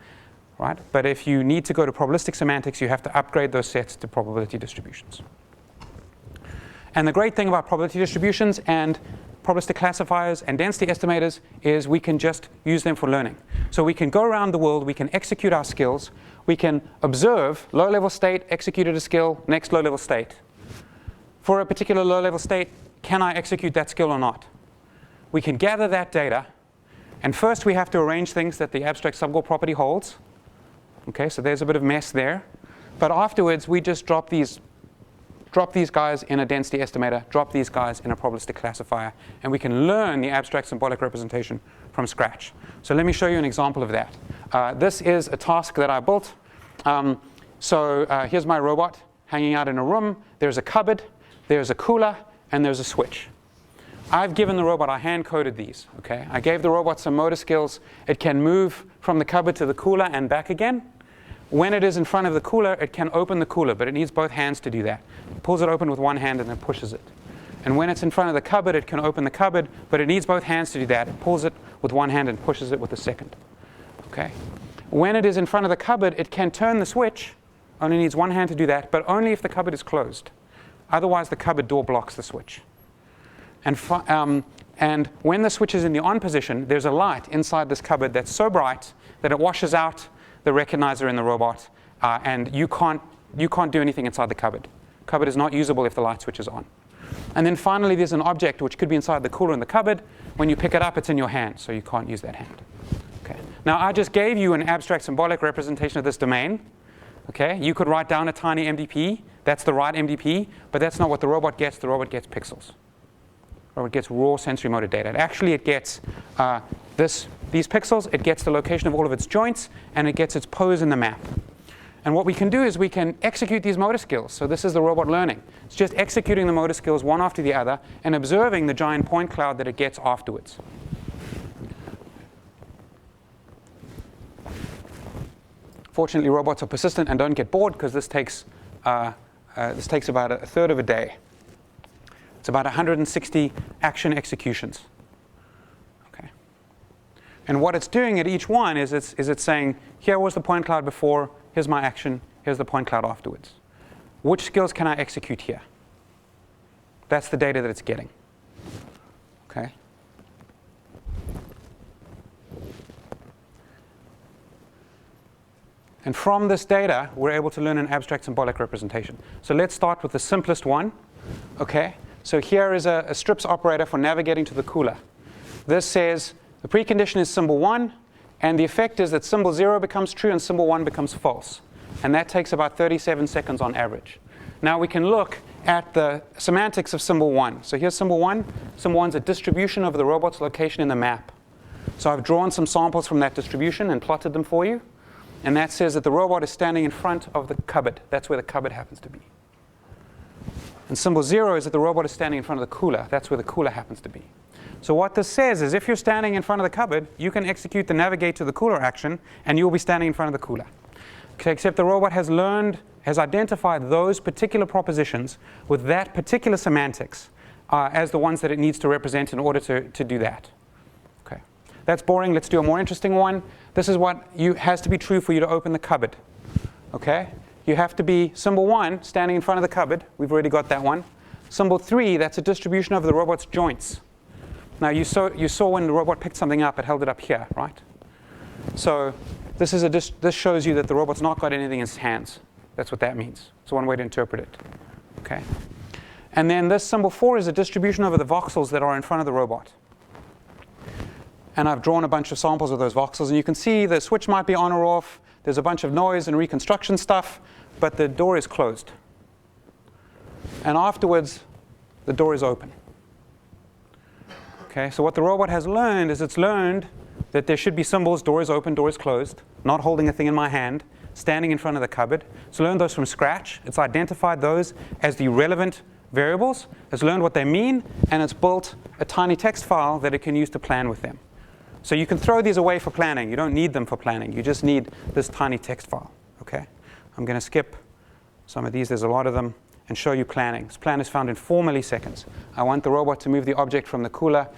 right? But if you need to go to probabilistic semantics, you have to upgrade those sets to probability distributions. And the great thing about probability distributions and probabilistic classifiers and density estimators is we can just use them for learning. So we can go around the world, we can execute our skills, we can observe low-level state, executed a skill, next low-level state. For a particular low-level state, can I execute that skill or not? We can gather that data, and first we have to arrange things that the abstract subgoal property holds. Okay, so there's a bit of mess there. But afterwards, we just drop these guys in a density estimator, drop these guys in a probabilistic classifier, and we can learn the abstract symbolic representation from scratch. So let me show you an example of that. This is a task that I built. Here's my robot hanging out in a room. There's a cupboard, there's a cooler, and there's a switch. I've given the robot, I hand-coded these. Okay? I gave the robot some motor skills. It can move from the cupboard to the cooler and back again. When it is in front of the cooler, it can open the cooler, but it needs both hands to do that. It pulls it open with one hand and then pushes it. And when it's in front of the cupboard, it can open the cupboard, but it needs both hands to do that. It pulls it with one hand and pushes it with the second. Okay? When it is in front of the cupboard, it can turn the switch. Only needs one hand to do that, but only if the cupboard is closed. Otherwise, the cupboard door blocks the switch. And when the switch is in the on position, there's a light inside this cupboard that's so bright that it washes out the recognizer in the robot, and you can't do anything inside the cupboard. Cupboard is not usable if the light switch is on. And then finally, there's an object which could be inside the cooler in the cupboard. When you pick it up, it's in your hand, so you can't use that hand. Okay. Now, I just gave you an abstract symbolic representation of this domain. Okay. You could write down a tiny MDP. That's the right MDP, but that's not what the robot gets. The robot gets pixels. The robot gets raw sensorimotor data. It gets these pixels, it gets the location of all of its joints, and it gets its pose in the map. And what we can do is we can execute these motor skills. So this is the robot learning. It's just executing the motor skills one after the other and observing the giant point cloud that it gets afterwards. Fortunately, robots are persistent and don't get bored because this takes about a third of a day. It's about 160 action executions. Okay. And what it's doing at each one is it's saying, here was the point cloud before, here's my action, here's the point cloud afterwards. Which skills can I execute here? That's the data that it's getting. Okay. And from this data, we're able to learn an abstract symbolic representation. So let's start with the simplest one. Okay. So here is a strips operator for navigating to the cooler. This says the precondition is symbol 1, and the effect is that symbol 0 becomes true and symbol 1 becomes false. And that takes about 37 seconds on average. Now we can look at the semantics of symbol 1. So here's symbol 1. Symbol 1 is a distribution of the robot's location in the map. So I've drawn some samples from that distribution and plotted them for you. And that says that the robot is standing in front of the cupboard. That's where the cupboard happens to be. And symbol 0 is that the robot is standing in front of the cooler. That's where the cooler happens to be. So what this says is if you're standing in front of the cupboard, you can execute the navigate to the cooler action, and you'll be standing in front of the cooler. Okay, except the robot has identified those particular propositions with that particular semantics as the ones that it needs to represent in order to do that. Okay, that's boring. Let's do a more interesting one. This is what has to be true for you to open the cupboard. Okay. You have to be symbol 1, standing in front of the cupboard. We've already got that one. Symbol 3, that's a distribution of the robot's joints. Now you saw when the robot picked something up, it held it up here, right? So this shows you that the robot's not got anything in its hands. That's what that means. It's one way to interpret it. Okay. And then this symbol 4 is a distribution over the voxels that are in front of the robot. And I've drawn a bunch of samples of those voxels, and you can see the switch might be on or off. There's a bunch of noise and reconstruction stuff, but the door is closed. And afterwards, the door is open. Okay, so what the robot has learned is it's learned that there should be symbols, door is open, door is closed, not holding a thing in my hand, standing in front of the cupboard. It's learned those from scratch. It's identified those as the relevant variables, has learned what they mean, and it's built a tiny text file that it can use to plan with them. So you can throw these away for planning. You don't need them for planning. You just need this tiny text file. Okay? I'm going to skip some of these. There's a lot of them. And show you planning. This plan is found in 4 milliseconds. I want the robot to move the object from the cooler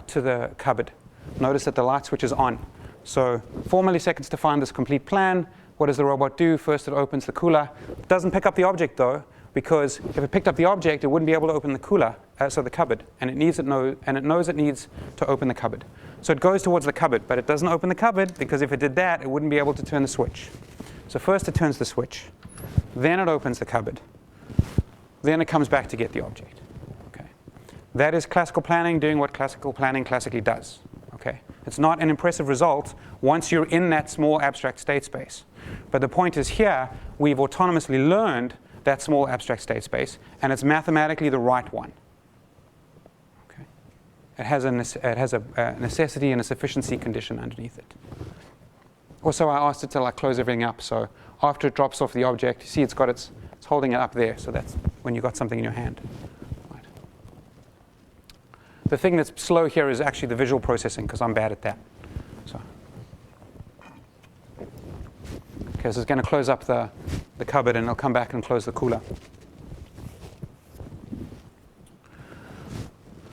to the cupboard. Notice that the light switch is on. So 4 milliseconds to find this complete plan. What does the robot do? First, it opens the cooler. It doesn't pick up the object, though, because if it picked up the object, it wouldn't be able to open the cooler, so the cupboard. And it knows it needs to open the cupboard. So it goes towards the cupboard, but it doesn't open the cupboard, because if it did that, it wouldn't be able to turn the switch. So first, it turns the switch. Then it opens the cupboard. Then it comes back to get the object. Okay. That is classical planning doing what classical planning classically does. Okay. It's not an impressive result once you're in that small abstract state space. But the point is here, we've autonomously learned that small abstract state space, and it's mathematically the right one. Okay. It has a necessity and a sufficiency condition underneath it. Also, I asked it to close everything up. So after it drops off the object, you see it's holding it up there. So that's when you've got something in your hand. Right. The thing that's slow here is actually the visual processing, because I'm bad at that. So, okay, so it's going to close up the cupboard, and it'll come back and close the cooler.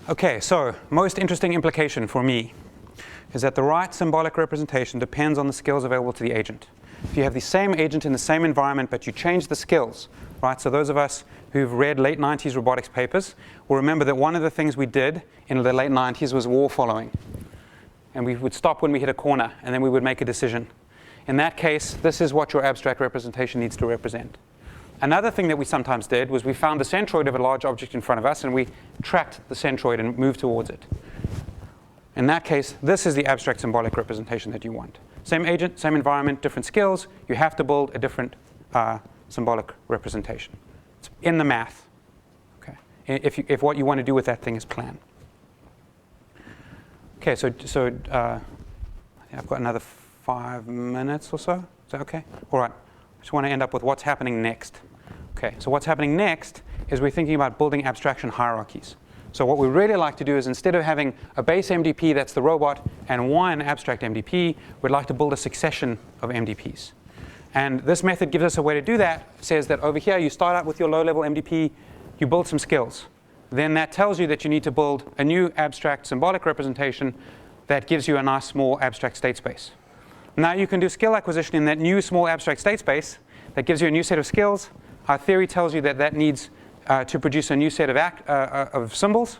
Okay, so most interesting implication for me is that the right symbolic representation depends on the skills available to the agent. If you have the same agent in the same environment, but you change the skills, right? So those of us who've read late 90s robotics papers will remember that one of the things we did in the late 90s was wall following. And we would stop when we hit a corner, and then we would make a decision. In that case, this is what your abstract representation needs to represent. Another thing that we sometimes did was we found the centroid of a large object in front of us, and we tracked the centroid and moved towards it. In that case, this is the abstract symbolic representation that you want. Same agent, same environment, different skills. You have to build a different symbolic representation. It's in the math. Okay. If what you want to do with that thing is plan. Okay, so I think I've got another 5 minutes or so. Is that okay? All right. I just want to end up with what's happening next. Okay, so what's happening next is we're thinking about building abstraction hierarchies. So what we really like to do is, instead of having a base MDP that's the robot and one abstract MDP, we'd like to build a succession of MDPs. And this method gives us a way to do that. It says that over here, you start out with your low-level MDP, you build some skills. Then that tells you that you need to build a new abstract symbolic representation that gives you a nice small abstract state space. Now you can do skill acquisition in that new small abstract state space that gives you a new set of skills. Our theory tells you that that needs to produce a new set of symbols.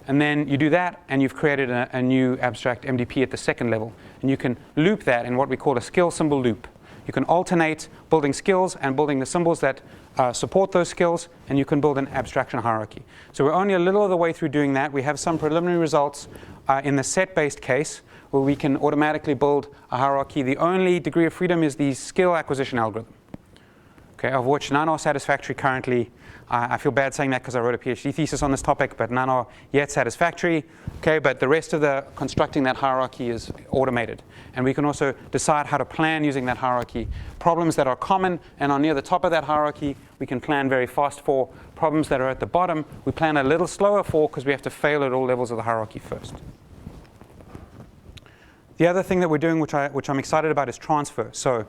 And then you do that, and you've created a new abstract MDP at the second level. And you can loop that in what we call a skill symbol loop. You can alternate building skills and building the symbols that support those skills, and you can build an abstraction hierarchy. So we're only a little of the way through doing that. We have some preliminary results in the set-based case, where we can automatically build a hierarchy. The only degree of freedom is the skill acquisition algorithm, okay, of which none are satisfactory currently. I feel bad saying that because I wrote a PhD thesis on this topic, but none are yet satisfactory. Okay, but the rest of the constructing that hierarchy is automated. And we can also decide how to plan using that hierarchy. Problems that are common and are near the top of that hierarchy, we can plan very fast for. Problems that are at the bottom, we plan a little slower for, because we have to fail at all levels of the hierarchy first. The other thing that we're doing, which I'm excited about, is transfer. So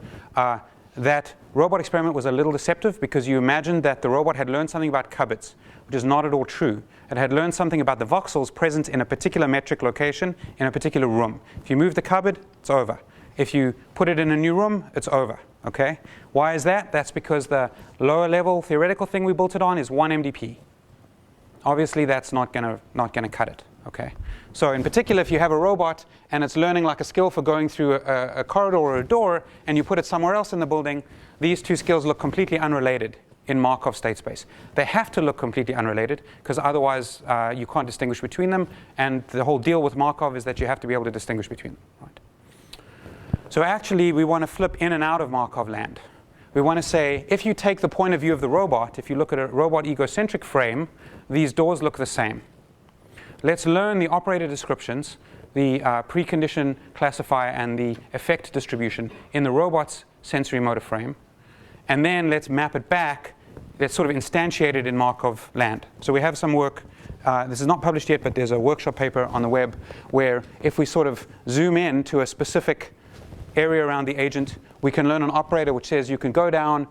that robot experiment was a little deceptive, because you imagined that the robot had learned something about cupboards, which is not at all true. It had learned something about the voxels present in a particular metric location in a particular room. If you move the cupboard, it's over. If you put it in a new room, it's over. Okay? Why is that? That's because the lower level theoretical thing we built it on is one MDP. Obviously, that's not gonna cut it. Okay? So in particular, if you have a robot and it's learning like a skill for going through a corridor or a door, and you put it somewhere else in the building, these two skills look completely unrelated in Markov state space. They have to look completely unrelated, because otherwise you can't distinguish between them. And the whole deal with Markov is that you have to be able to distinguish between them. Right? So actually, we want to flip in and out of Markov land. We want to say, if you take the point of view of the robot, if you look at a robot egocentric frame, these doors look the same. Let's learn the operator descriptions, the precondition classifier, and the effect distribution in the robot's sensorimotor frame. And then let's map it back that's sort of instantiated in Markov land. So we have some work, this is not published yet, but there's a workshop paper on the web where if we sort of zoom in to a specific area around the agent, we can learn an operator which says you can go down,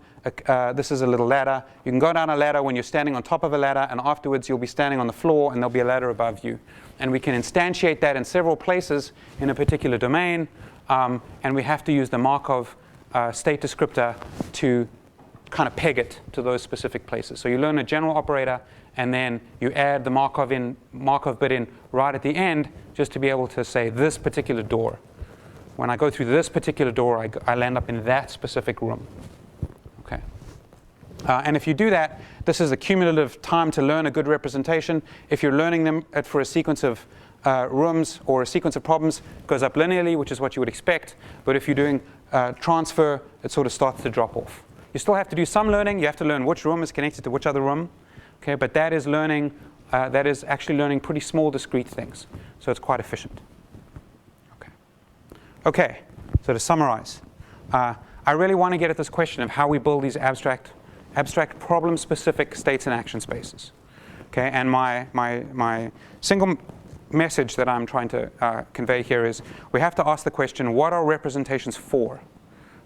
this is a little ladder, you can go down a ladder when you're standing on top of a ladder, and afterwards you'll be standing on the floor and there'll be a ladder above you. And we can instantiate that in several places in a particular domain, and we have to use the Markov state descriptor to kind of peg it to those specific places. So you learn a general operator, and then you add the Markov bit in right at the end, just to be able to say this particular door. When I go through this particular door, I land up in that specific room. Okay. And if you do that, this is a cumulative time to learn a good representation. If you're learning them for a sequence of rooms or a sequence of problems, it goes up linearly, which is what you would expect. But if you're doing transfer, it sort of starts to drop off. You still have to do some learning. You have to learn which room is connected to which other room. Okay, but that is learning. That is actually learning pretty small, discrete things. So it's quite efficient. Okay, so to summarize, I really want to get at this question of how we build these abstract problem-specific states and action spaces. Okay, and my single message that I'm trying to convey here is we have to ask the question, what are representations for?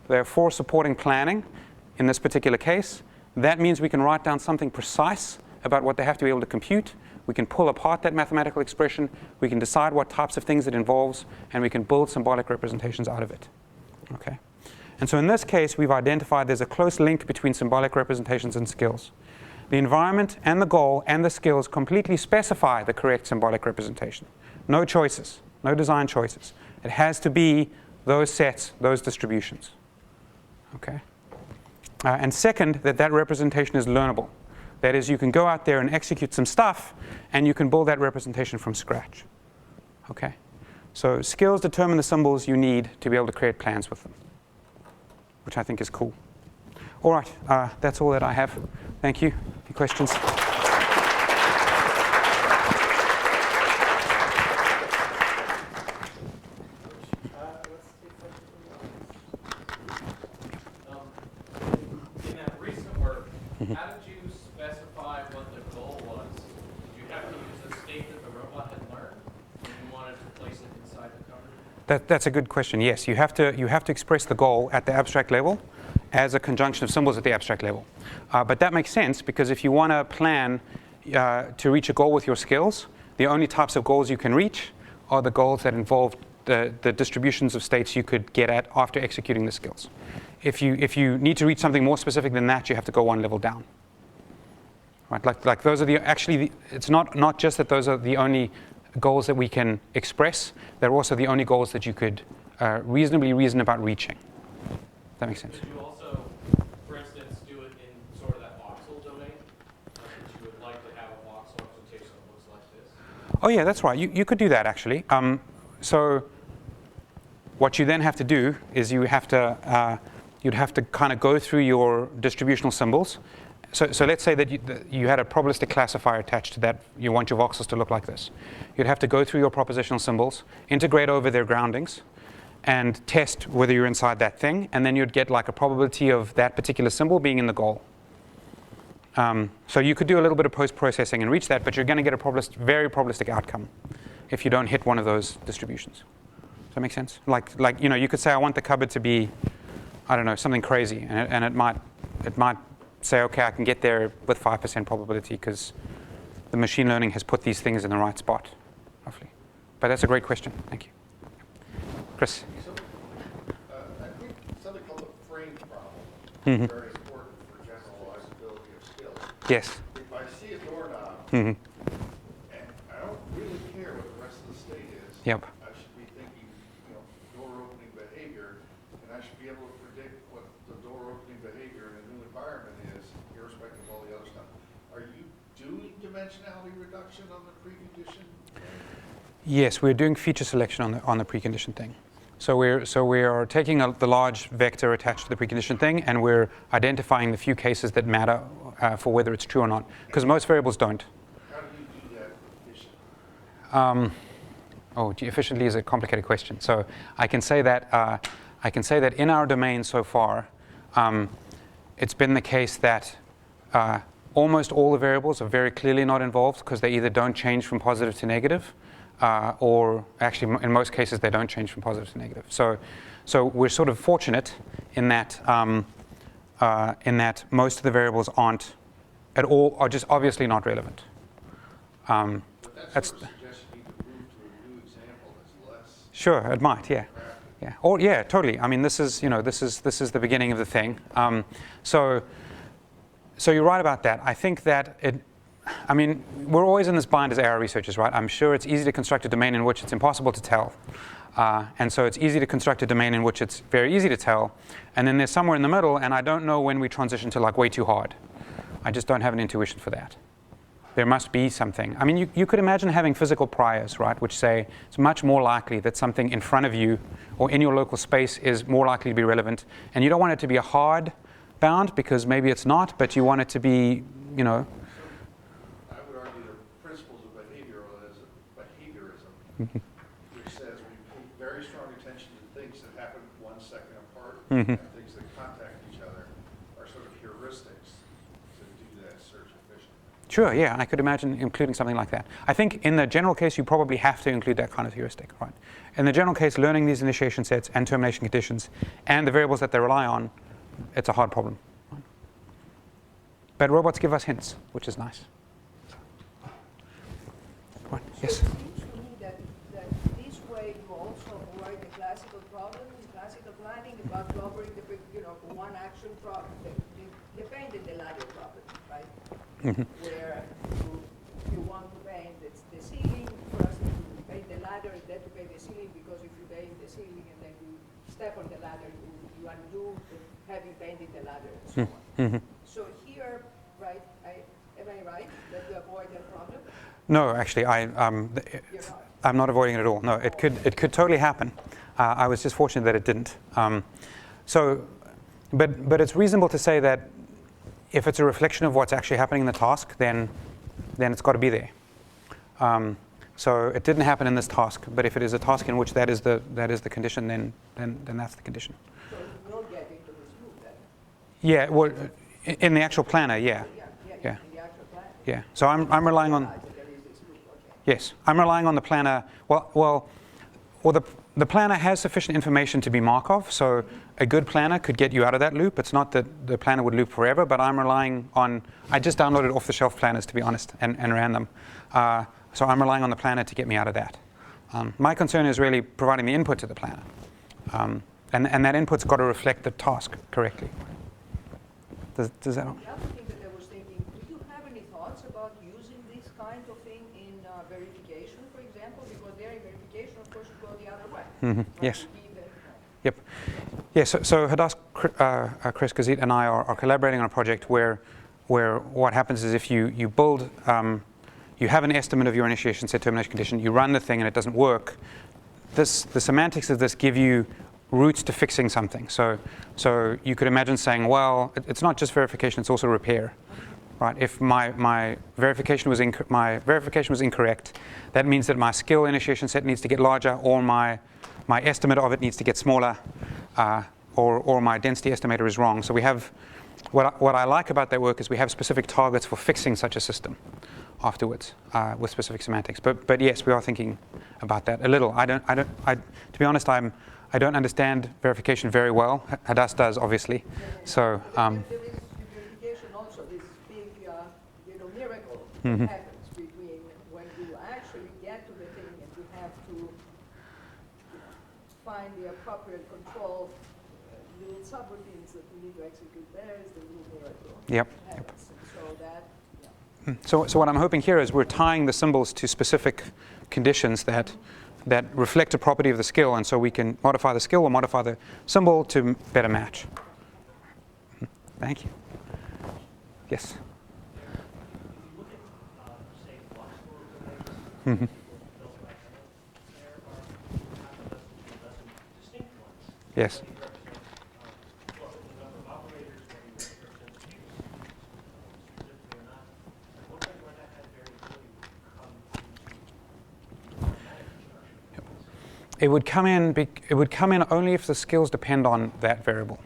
They're for supporting planning in this particular case. That means we can write down something precise about what they have to be able to compute. We can pull apart that mathematical expression. We can decide what types of things it involves, and we can build symbolic representations out of it. Okay? And so in this case, we've identified there's a close link between symbolic representations and skills. The environment and the goal and the skills completely specify the correct symbolic representation. No choices, no design choices. It has to be those sets, those distributions. Okay? And second, that representation is learnable. That is, you can go out there and execute some stuff, and you can build that representation from scratch. Okay? So skills determine the symbols you need to be able to create plans with them, which I think is cool. All right, that's all that I have. Thank you. Any questions? In that recent work, how did you specify what the goal was? Did you have to use a state that the robot had learned when you wanted to place it inside the cover? That's a good question. Yes, you have to express the goal at the abstract level as a conjunction of symbols at the abstract level. But that makes sense because if you want to plan to reach a goal with your skills, the only types of goals you can reach are the goals that involve the distributions of states you could get at after executing the skills. If you need to reach something more specific than that, you have to go one level down. Right? Like those are it's not just that those are the only goals that we can express. They're also the only goals that you could reasonably reason about reaching. That makes sense. Could you also, for instance, do it in sort of that voxel domain? That you would like to have a voxel representation that looks like this? Oh yeah, that's right. You could do that actually. So what you then have to do is you'd have to kind of go through your distributional symbols. So let's say that you had a probabilistic classifier attached to that. You want your voxels to look like this. You'd have to go through your propositional symbols, integrate over their groundings, and test whether you're inside that thing. And then you'd get like a probability of that particular symbol being in the goal. So you could do a little bit of post-processing and reach that, but you're going to get a very probabilistic outcome if you don't hit one of those distributions. Does that make sense? Like you could say I want the cupboard to be, I don't know, something crazy, and it might say, okay, I can get there with 5% probability because the machine learning has put these things in the right spot, roughly. But that's a great question. Thank you. Chris. So, I think something called the frame problem is very important for generalizability of skills. Yes. If I see a doorknob Mm-hmm. and I don't really care what the rest of the state is, Yep. I should be thinking, door opening behavior, and I should be able to predict what the door opening behavior in a new environment is, irrespective of all the other stuff. Are you doing dimensionality reduction on the precondition? Yes, we're doing feature selection on the precondition thing. So we are taking the large vector attached to the precondition thing, and we're identifying the few cases that matter for whether it's true or not, because most variables don't. How do you do that efficiently? Efficiently is a complicated question. So I can say that in our domain so far, it's been the case that almost all the variables are very clearly not involved because they either don't change from positive to negative, or actually in most cases they don't change from positive to negative. So we're sort of fortunate in that most of the variables aren't at all, are just obviously not relevant. But that That's sort of suggests you need to move to a new example that's less sure, it might, yeah. crafty. Yeah. Or yeah, totally. I mean, this is the beginning of the thing. So you're right about that. I think that I mean, we're always in this bind as AI researchers, right? I'm sure it's easy to construct a domain in which it's impossible to tell. And so it's easy to construct a domain in which it's very easy to tell. And then there's somewhere in the middle, and I don't know when we transition to like way too hard. I just don't have an intuition for that. There must be something. I mean, you could imagine having physical priors, right, which say it's much more likely that something in front of you or in your local space is more likely to be relevant. And you don't want it to be a hard bound because maybe it's not, but you want it to be, you know. I would argue the principles of behaviorism, which says we pay very strong attention to things that happen 1 second apart, and things that contact each other are sort of heuristics to do that search efficiently. Sure, yeah, I could imagine including something like that. I think in the general case, you probably have to include that kind of heuristic, right? In the general case, learning these initiation sets and termination conditions and the variables that they rely on, it's a hard problem. Right? But robots give us hints, which is nice. Right. Yes? So it seems to me that this way you also avoid the classical problem in classical planning about covering the, one action problem, the paint in the ladder problem, right? Where you want to paint the ceiling, first you paint the ladder and then to paint the ceiling, because if you paint the ceiling and then you step on the ladder, you undo having painted the ladder and so on. So here, right, am I right that you avoid that problem? No, actually, I'm not avoiding it at all. No, it could totally happen. I was just fortunate that it didn't. But it's reasonable to say that if it's a reflection of what's actually happening in the task, then it's got to be there. So it didn't happen in this task, but if it is a task in which that is the condition, then that's the condition. So you will get into this loop then? Yeah, well, in the actual planner, yeah. Yeah. In the actual plan. Yeah. So I'm relying on. There is this loop, okay. Yes, I'm relying on the planner. Well, the planner has sufficient information to be Markov, so a good planner could get you out of that loop. It's not that the planner would loop forever, but I'm relying on, I just downloaded off-the-shelf planners, to be honest, and ran them. So I'm relying on the planner to get me out of that. My concern is really providing the input to the planner. And that input's got to reflect the task correctly. Does that? The other thing that I was thinking, do you have any thoughts about using this kind of thing in verification, for example? Because there in verification, of course, you go the other way. Yes. Yep. Yeah, so Hadas, Chris Gazit, and I are collaborating on a project where what happens is if you build, you have an estimate of your initiation set termination condition, you run the thing and it doesn't work, the semantics of this give you routes to fixing something. So you could imagine saying, well, it's not just verification, it's also repair. Right? If my verification was incorrect, that means that my skill initiation set needs to get larger, or my estimate of it needs to get smaller, or my density estimator is wrong. So we have what I like about that work is we have specific targets for fixing such a system afterwards with specific semantics. But yes, we are thinking about that a little. To be honest, I don't understand verification very well. Hadas does, obviously. So. There is verification also, this big, miracle that happens between when you actually get to the thing and you have to find the appropriate control, little subroutines that you need to execute. There is the little miracle Yep. that happens. And so that, So what I'm hoping here is we're tying the symbols to specific conditions that reflect a property of the skill, and so we can modify the skill or modify the symbol to better match. Thank you. Yes? Mm-hmm. Yes. It would come in only if the skills depend on that variable.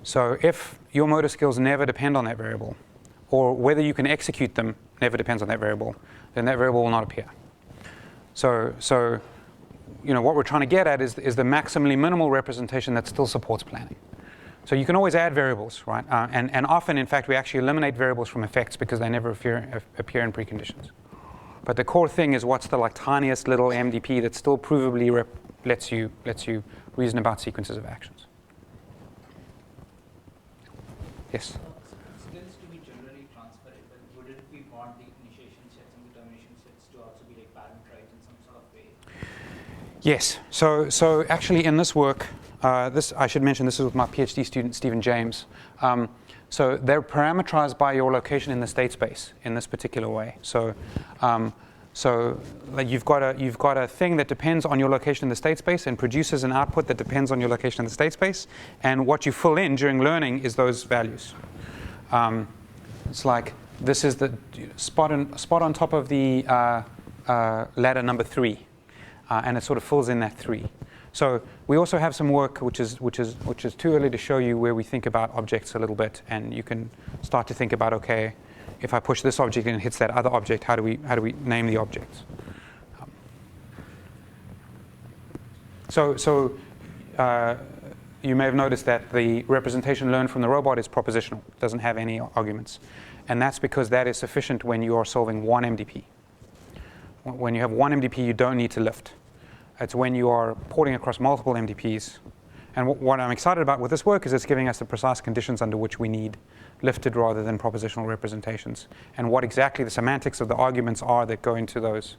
So if your motor skills never depend on that variable, or whether you can execute them never depends on that variable, then that variable will not appear. So what we're trying to get at is the maximally minimal representation that still supports planning. So you can always add variables, right? And often, in fact, we actually eliminate variables from effects because they never appear in preconditions. But the core thing is what's the tiniest little MDP that still provably lets you reason about sequences of actions. Yes? Skills to be generally transferable, wouldn't we want the initiation sets and the termination sets to also be parameterized in some sort of way? Yes. So actually in this work, I should mention this is with my PhD student, Stephen James. So they're parameterized by your location in the state space in this particular way. So you've got a thing that depends on your location in the state space and produces an output that depends on your location in the state space. And what you fill in during learning is those values. It's like this is the spot on top of the ladder number 3, and it sort of fills in that 3. So we also have some work which is too early to show you, where we think about objects a little bit, and you can start to think about, okay, if I push this object and it hits that other object, how do we name the objects? So you may have noticed that the representation learned from the robot is propositional. It doesn't have any arguments. And that's because that is sufficient when you are solving one MDP. When you have one MDP, you don't need to lift. It's when you are porting across multiple MDPs. And what I'm excited about with this work is it's giving us the precise conditions under which we need lifted rather than propositional representations, and what exactly the semantics of the arguments are that go into those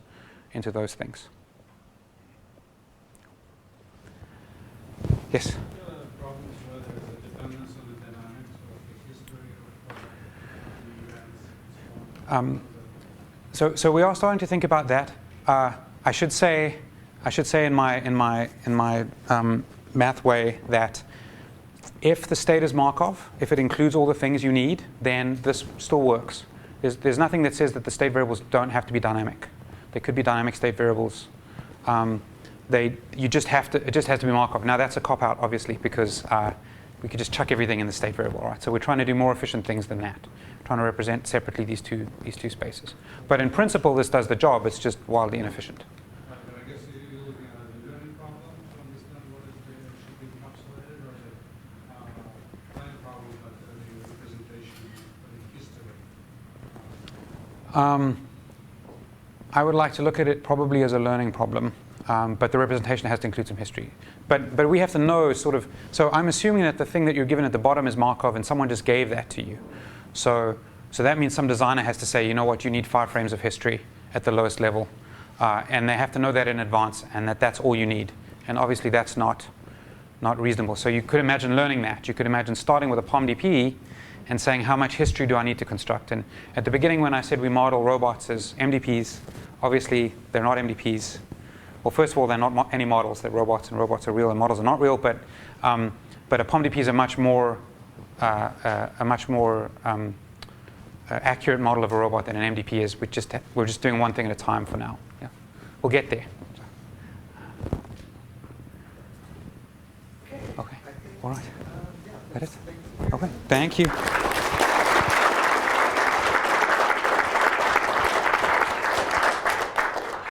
things. Yes? Problems where there is a dependence on the dynamics of the history of the events. So we are starting to think about that. I should say in my math way that if the state is Markov, if it includes all the things you need, then this still works. There's nothing that says that the state variables don't have to be dynamic. They could be dynamic state variables. It just has to be Markov. Now that's a cop-out, obviously, because we could just chuck everything in the state variable, right? So we're trying to do more efficient things than that, trying to represent separately these two spaces. But in principle, this does the job. It's just wildly inefficient. But I guess you're looking at the learning problem to understand what should be encapsulated, or is it planning problem, but the representation of history? I would like to look at it probably as a learning problem, but the representation has to include some history. But we have to know sort of, so I'm assuming that the thing that you're given at the bottom is Markov and someone just gave that to you. So that means some designer has to say, you know what, you need 5 frames of history at the lowest level. And they have to know that in advance, and that's all you need. And obviously that's not reasonable. So you could imagine learning that. You could imagine starting with a POM-DP and saying, how much history do I need to construct? And at the beginning when I said we model robots as MDPs, obviously they're not MDPs. Well, first of all, they're not any models. They're robots, and robots are real, and models are not real. But a POM-DP is a much more accurate model of a robot than an MDP is. We're just doing one thing at a time for now. Yeah, we'll get there. Okay. All right. That it? Okay. Thank you.